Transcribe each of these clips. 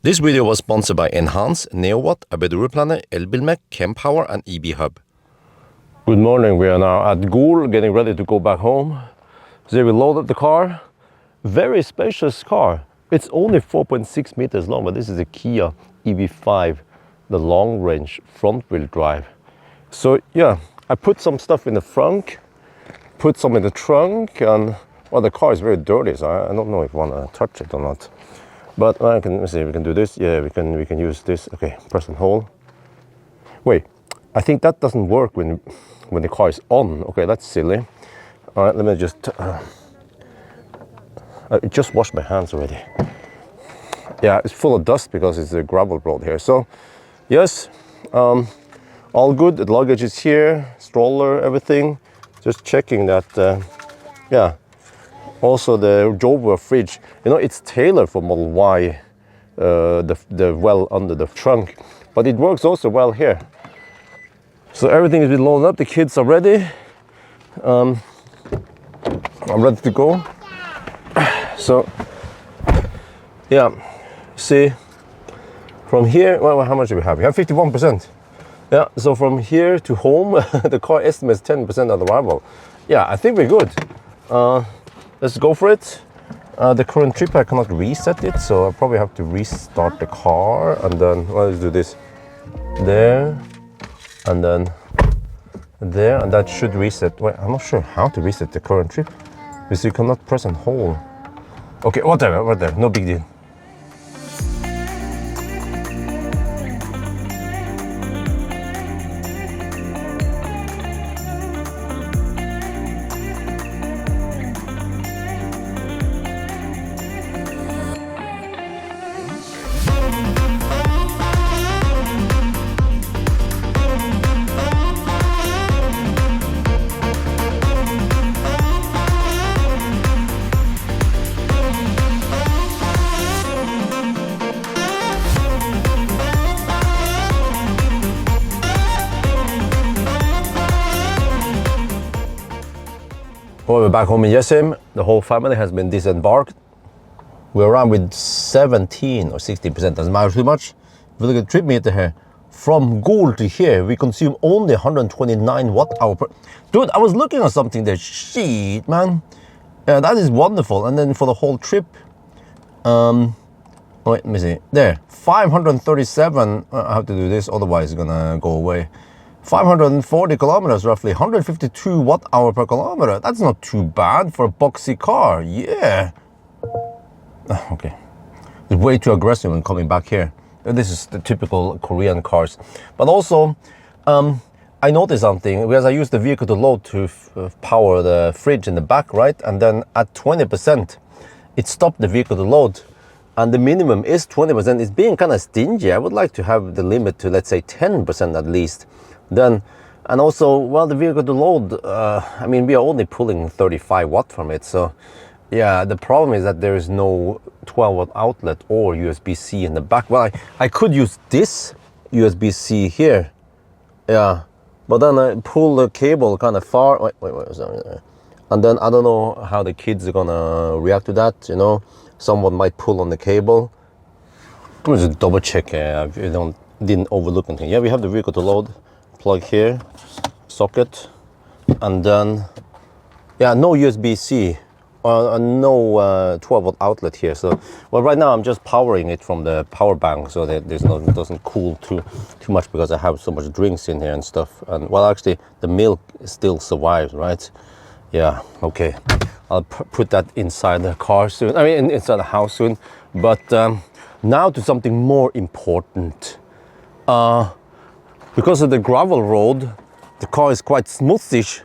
This video was sponsored by Enhance, NeoWatt, ABRP, Elbilmek, Kempower and EV5. Good morning, we are now at Gol, getting ready to go back home. So we loaded the car. Very spacious car. It's only 4.6 meters long, but this is a Kia EV5, the long range front wheel drive. So yeah, I put some stuff in the front, put some in the trunk, and well, the car is very dirty, so I don't know if I want to touch it or not. But I can, let's see, we can do this. Yeah, we can use this. Okay, press and hold. Wait, I think that doesn't work when the car is on. Okay, that's silly. All right, let me just. I just washed my hands already. Yeah, it's full of dust because it's a gravel road here. So, yes, all good. The luggage is here, stroller, everything. Just checking that. Yeah. Also the Jover fridge, you know, it's tailored for Model Y, the well under the trunk, but it works also well here. So everything has been loaded up, the kids are ready. I'm ready to go. So, yeah, see, from here, well, how much do we have? We have 51%. Yeah, so from here to home, the car estimates 10% on arrival. Yeah, I think we're good. Let's go for it. The current trip I cannot reset it, so I probably have to restart the car, and then well, let's do this. There, and then there, and that should reset. Wait, I'm not sure how to reset the current trip because you cannot press and hold. Okay, whatever, no big deal. Well, we're back home in Yesim. The whole family has been disembarked. We're around with 17 or 16%, doesn't matter too much. If you look at the trip meter here, from Gol to here, we consume only 129 watt-hour per... Dude, I was looking at something there. Shit, man. Yeah, that is wonderful. And then for the whole trip, wait, let me see. There, 537. I have to do this, otherwise it's gonna go away. 540 kilometers roughly, 152 watt-hour per kilometer. That's not too bad for a boxy car. Yeah. Okay. It's way too aggressive when coming back here. This is the typical Korean cars. But also, I noticed something because I used the vehicle to load to power the fridge in the back, right? And then at 20%, it stopped the vehicle to load. And the minimum is 20%. It's being kind of stingy. I would like to have the limit to, let's say, 10% at least. Then, and also, well, the vehicle to load, I mean, we are only pulling 35 watt from it. So, yeah, the problem is that there is no 12 watt outlet or USB-C in the back. Well, I could use this USB-C here. Yeah, but then I pull the cable kind of far. Wait, sorry. And then I don't know how the kids are gonna react to that, you know. Someone might pull on the cable. Let me just double check here. I didn't overlook anything. Yeah, we have the vehicle to load. Plug here, socket, and then, yeah, no USB-C, no 12 watt outlet here. So, well, right now I'm just powering it from the power bank, so that it doesn't cool too much because I have so much drinks in here and stuff. And well, actually, the milk still survives, right? Yeah, okay. I'll put that inside the car soon. I mean, inside the house soon. But now to something more important. Because of the gravel road, the car is quite smoothish,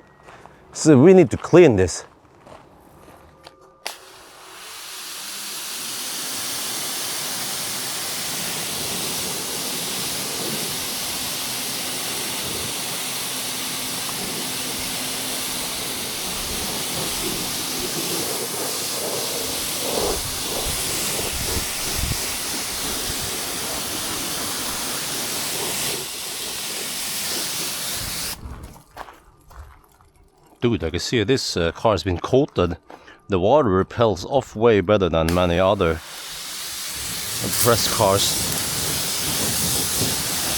so we need to clean this. Dude, I can see this car has been coated. The water repels off way better than many other and press cars.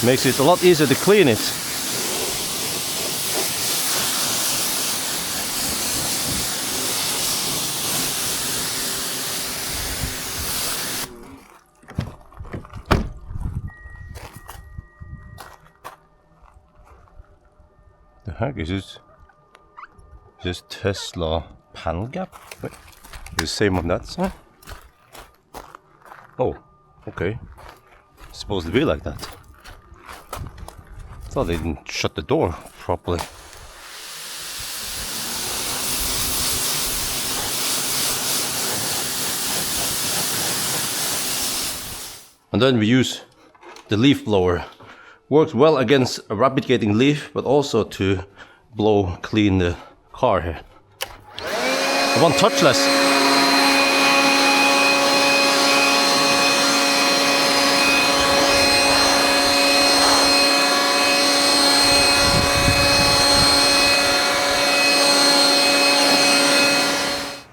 Makes it a lot easier to clean it. The heck is this? Is this Tesla panel gap? Wait, the same on that side? Oh, okay. It's supposed to be like that. Thought they didn't shut the door properly. And then we use the leaf blower. Works well against a rapid gating leaf, but also to blow clean the car here. I want touchless.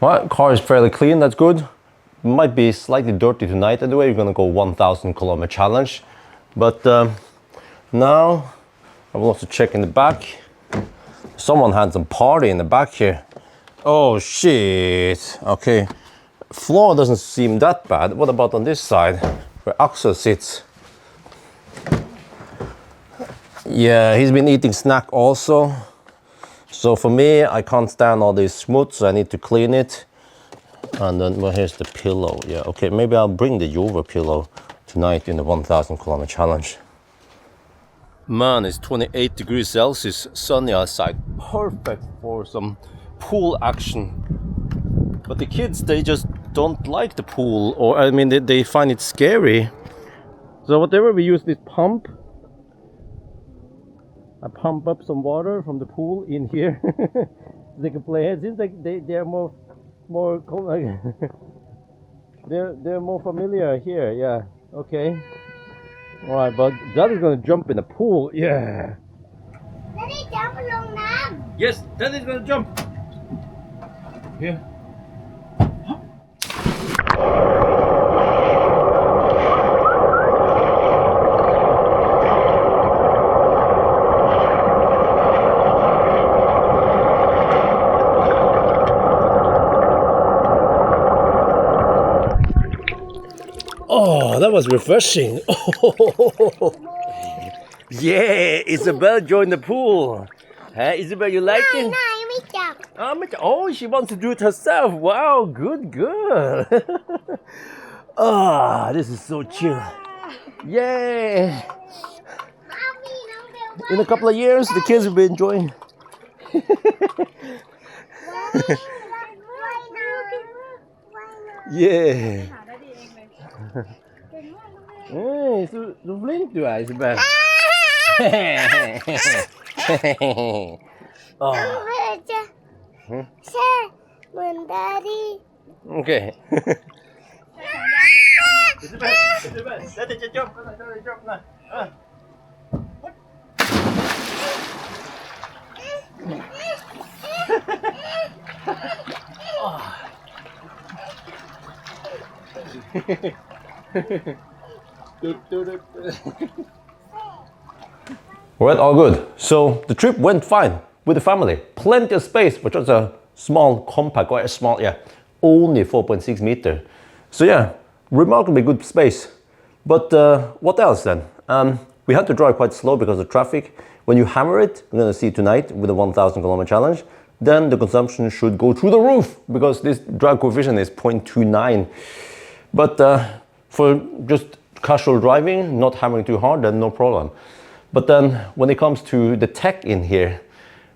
Well, car is fairly clean, that's good. Might be slightly dirty tonight anyway, we're gonna go 1,000 kilometer challenge. But now I will also check in the back. Someone had some party in the back here. Oh shit, okay. Floor doesn't seem that bad. What about on this side, where Axel sits? Yeah, he's been eating snack also. So for me, I can't stand all this smuts, so I need to clean it. And then, well, here's the pillow. Yeah, okay, maybe I'll bring the Jover pillow tonight in the 1,000 kilometer challenge. Man, it's 28 degrees Celsius, sunny outside. Perfect for some pool action. But the kids, they just don't like the pool, or I mean, they find it scary. So whatever, we use this pump. I pump up some water from the pool in here. They can play. It seems like they're more they're more familiar here. Yeah. Okay. All right, but Dad is gonna jump in the pool. Yeah. Daddy, jump along now. Yes, Dad is gonna jump. Here. Oh, that was refreshing. Oh, yeah, Isabel joined the pool. Hey, Isabel, you like it? Oh, she wants to do it herself. Wow, good girl. Ah, this is so chill. Yay. In a couple of years, the kids will be enjoying. Yeah. Hey, så flink du er, Isabel. Oh. Okay. Isabel, let it jump. Alright, all good. So the trip went fine with the family. Plenty of space, but just a small compact, or a small, yeah, only 4.6 meter. So yeah, remarkably good space. But what else then? We had to drive quite slow because of traffic. When you hammer it, we're gonna see tonight with the 1,000 kilometer challenge, then the consumption should go through the roof because this drag coefficient is 0.29. But for just casual driving, not hammering too hard, then no problem. But then when it comes to the tech in here,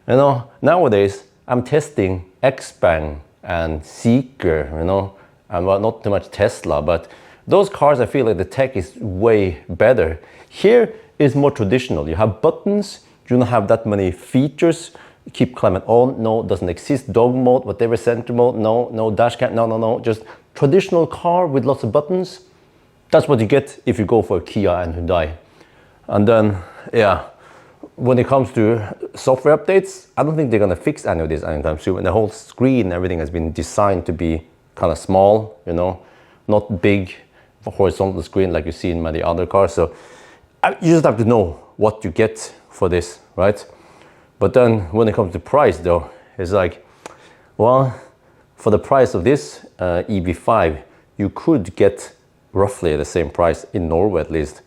you know, nowadays I'm testing Xpeng and Seeker, you know, and well, not too much Tesla, but those cars I feel like the tech is way better. Here is more traditional. You have buttons, you don't have that many features. Keep climate on, no, doesn't exist. Dog mode, whatever, center mode, no dash cam, no, just traditional car with lots of buttons. That's what you get if you go for a Kia and Hyundai. And then, yeah, when it comes to software updates, I don't think they're gonna fix any of this anytime soon. And the whole screen, everything has been designed to be kind of small, you know, not big horizontal screen like you see in many other cars. So you just have to know what you get for this, right? But then when it comes to price though, it's like, well, for the price of this EV5, you could get roughly the same price in Norway at least,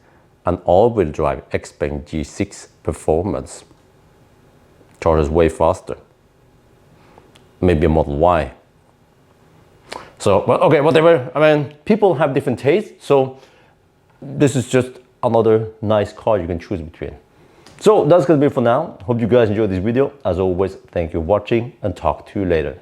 an all-wheel drive X-Bank G6 performance. Charges way faster. Maybe a Model Y. So, well, okay, whatever. I mean, people have different tastes, so this is just another nice car you can choose between. So that's gonna be it for now. Hope you guys enjoyed this video. As always, thank you for watching and talk to you later.